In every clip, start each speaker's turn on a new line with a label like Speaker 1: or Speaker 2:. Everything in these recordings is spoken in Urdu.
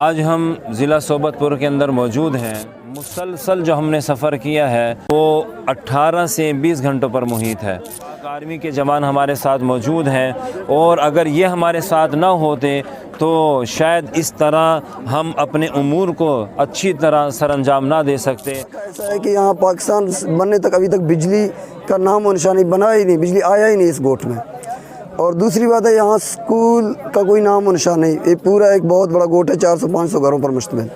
Speaker 1: آج ہم ضلع صوبت پور کے اندر موجود ہیں۔ مسلسل جو ہم نے سفر کیا ہے وہ 18 سے 20 گھنٹوں پر محیط ہے۔ آرمی کے جوان ہمارے ساتھ موجود ہیں اور اگر یہ ہمارے ساتھ نہ ہوتے تو شاید اس طرح ہم اپنے امور کو اچھی طرح سر انجام نہ دے سکتے۔
Speaker 2: ایسا ہے کہ یہاں پاکستان بننے تک ابھی تک بجلی کا نام و نشانی بنا ہی نہیں، بجلی آیا ہی نہیں اس گوٹھ میں۔ اور دوسری بات ہے یہاں سکول کا کوئی نام و نشان نہیں۔ یہ پورا ایک بہت بڑا گوٹھ ہے، 400-500 گھروں پر مشتمل۔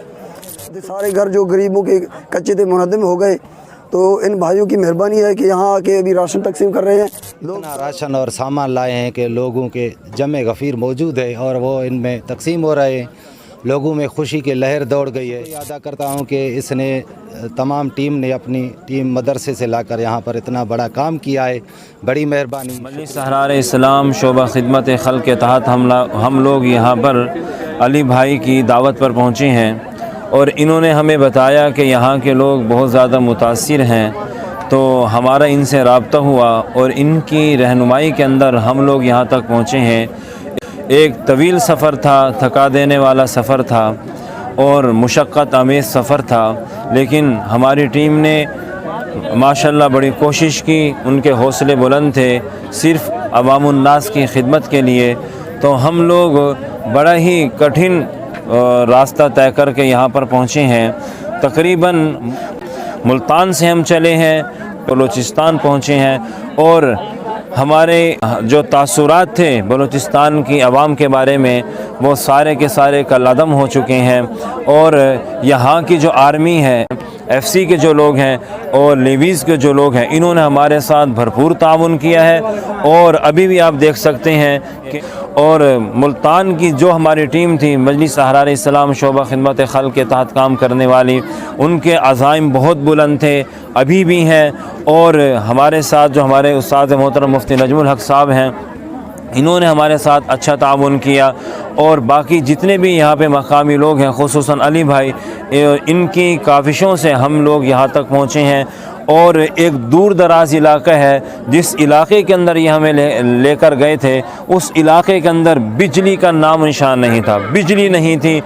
Speaker 2: سارے گھر جو غریبوں کے کچے تھے منہدم ہو گئے، تو ان بھائیوں کی مہربانی ہے کہ یہاں آ کے ابھی راشن تقسیم کر رہے ہیں۔
Speaker 3: لوگ راشن اور سامان لائے ہیں کہ لوگوں کے جمع غفیر موجود ہے اور وہ ان میں تقسیم ہو رہے ہیں۔ لوگوں میں خوشی کی لہر دوڑ گئی ہے۔ ادا کرتا ہوں کہ اس نے تمام ٹیم نے اپنی ٹیم مدرسے سے لا کر یہاں پر اتنا بڑا کام کیا ہے، بڑی مہربانی۔
Speaker 1: مجلس احرار اسلام شعبہ خدمت خلق کے تحت ہم لوگ یہاں پر علی بھائی کی دعوت پر پہنچے ہیں اور انہوں نے ہمیں بتایا کہ یہاں کے لوگ بہت زیادہ متاثر ہیں، تو ہمارا ان سے رابطہ ہوا اور ان کی رہنمائی کے اندر ہم لوگ یہاں تک پہنچے ہیں۔ ایک طویل سفر تھا، تھکا دینے والا سفر تھا اور مشقت آمیز سفر تھا، لیکن ہماری ٹیم نے ماشاءاللہ بڑی کوشش کی، ان کے حوصلے بلند تھے صرف عوام الناس کی خدمت کے لیے۔ تو ہم لوگ بڑا ہی کٹھن راستہ طے کر کے یہاں پر پہنچے ہیں۔ تقریباً ملتان سے ہم چلے ہیں، بلوچستان پہنچے ہیں اور ہمارے جو تاثرات تھے بلوچستان کی عوام کے بارے میں وہ سارے کے سارے کالعدم ہو چکے ہیں۔ اور یہاں کی جو آرمی ہے، ایف سی کے جو لوگ ہیں اور لیویز کے جو لوگ ہیں، انہوں نے ہمارے ساتھ بھرپور تعاون کیا ہے اور ابھی بھی آپ دیکھ سکتے ہیں کہ اور ملتان کی جو ہماری ٹیم تھی مجلس احرار اسلام شعبہ خدمت خلق کے تحت کام کرنے والی، ان کے عزائم بہت بلند تھے، ابھی بھی ہیں۔ اور ہمارے ساتھ جو ہمارے استاد محترم مفتی نجم الحق صاحب ہیں، انہوں نے ہمارے ساتھ اچھا تعاون کیا۔ اور باقی جتنے بھی یہاں پہ مقامی لوگ ہیں، خصوصاً علی بھائی، ان کی کاوشوں سے ہم لوگ یہاں تک پہنچے ہیں۔ اور ایک دور دراز علاقہ ہے، جس علاقے کے اندر یہ ہمیں لے کر گئے تھے، اس علاقے کے اندر بجلی کا نام نشان نہیں تھا، بجلی نہیں تھی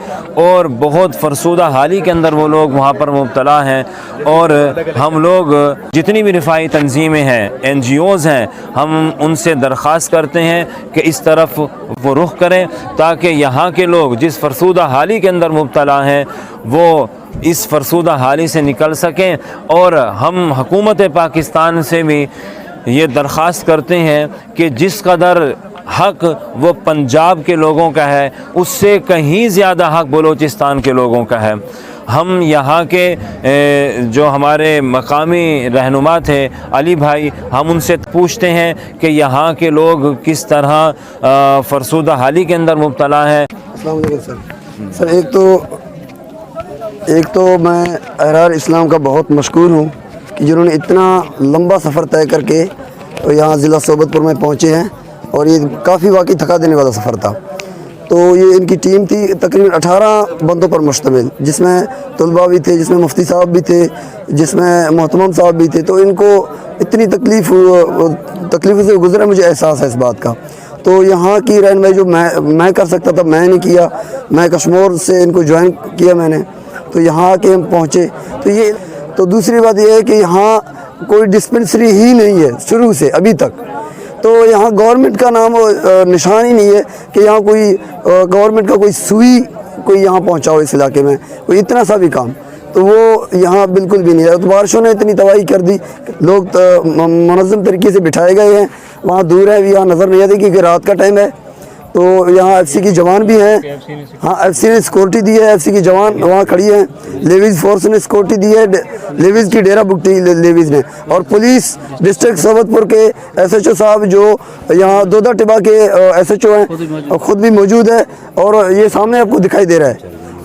Speaker 1: اور بہت فرسودہ حالی کے اندر وہ لوگ وہاں پر مبتلا ہیں۔ اور ہم لوگ جتنی بھی رفاہی تنظیمیں ہیں، این جی اوز ہیں، ہم ان سے درخواست کرتے ہیں کہ اس طرف وہ رخ کریں تاکہ یہاں کے لوگ جس فرسودہ حالی کے اندر مبتلا ہیں وہ اس فرسودہ حالی سے نکل سکیں۔ اور ہم حکومت پاکستان سے بھی یہ درخواست کرتے ہیں کہ جس قدر حق وہ پنجاب کے لوگوں کا ہے، اس سے کہیں زیادہ حق بلوچستان کے لوگوں کا ہے۔ ہم یہاں کے جو ہمارے مقامی رہنما تھے علی بھائی، ہم ان سے پوچھتے ہیں کہ یہاں کے لوگ کس طرح فرسودہ حالی کے اندر مبتلا ہیں۔
Speaker 2: السلام علیکم سر۔ ایک تو میں احرار اسلام کا بہت مشکور ہوں کہ جنہوں نے اتنا لمبا سفر طے کر کے یہاں ضلع صوبت پور میں پہنچے ہیں، اور یہ کافی واقعی تھکا دینے والا سفر تھا۔ تو یہ ان کی ٹیم تھی تقریباً 18 بندوں پر مشتمل، جس میں طلباء بھی تھے، جس میں مفتی صاحب بھی تھے، جس میں محتمم صاحب بھی تھے۔ تو ان کو اتنی تکلیفوں سے گزرا، مجھے احساس ہے اس بات کا۔ تو یہاں کی رہنمائی جو میں کر سکتا تھا میں نے کیا، میں کشمور سے ان کو جوائن کیا میں نے، تو یہاں آ کے ہم پہنچے۔ تو دوسری بات یہ ہے کہ یہاں کوئی ڈسپنسری ہی نہیں ہے شروع سے ابھی تک۔ تو یہاں گورنمنٹ کا نام نشان ہی نہیں ہے کہ یہاں کوئی گورنمنٹ کا کوئی سوئی کوئی یہاں پہنچاؤ اس علاقے میں، کوئی اتنا سا بھی کام تو وہ یہاں بالکل بھی نہیں ہے۔ تو بارشوں نے اتنی تباہی کر دی، لوگ منظم طریقے سے بٹھائے گئے ہیں، وہاں دور ہے، یہاں نظر نہیں آتی کیونکہ رات کا ٹائم ہے۔ تو یہاں ایف سی کی جوان بھی ہیں، ہاں ایف سی نے سیکورٹی دی ہے، ایف سی کی جوان وہاں کھڑی ہیں، لیویز فورس نے سیکورٹی دی ہے، لیویز کی ڈیرہ بکٹی لیویز نے، اور پولیس ڈسٹرکٹ صوبت پور کے ایس ایچ او صاحب جو یہاں دودھا ٹبا کے ایس ایچ او ہیں خود بھی موجود ہے، اور یہ سامنے آپ کو دکھائی دے رہا ہے۔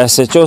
Speaker 1: SHO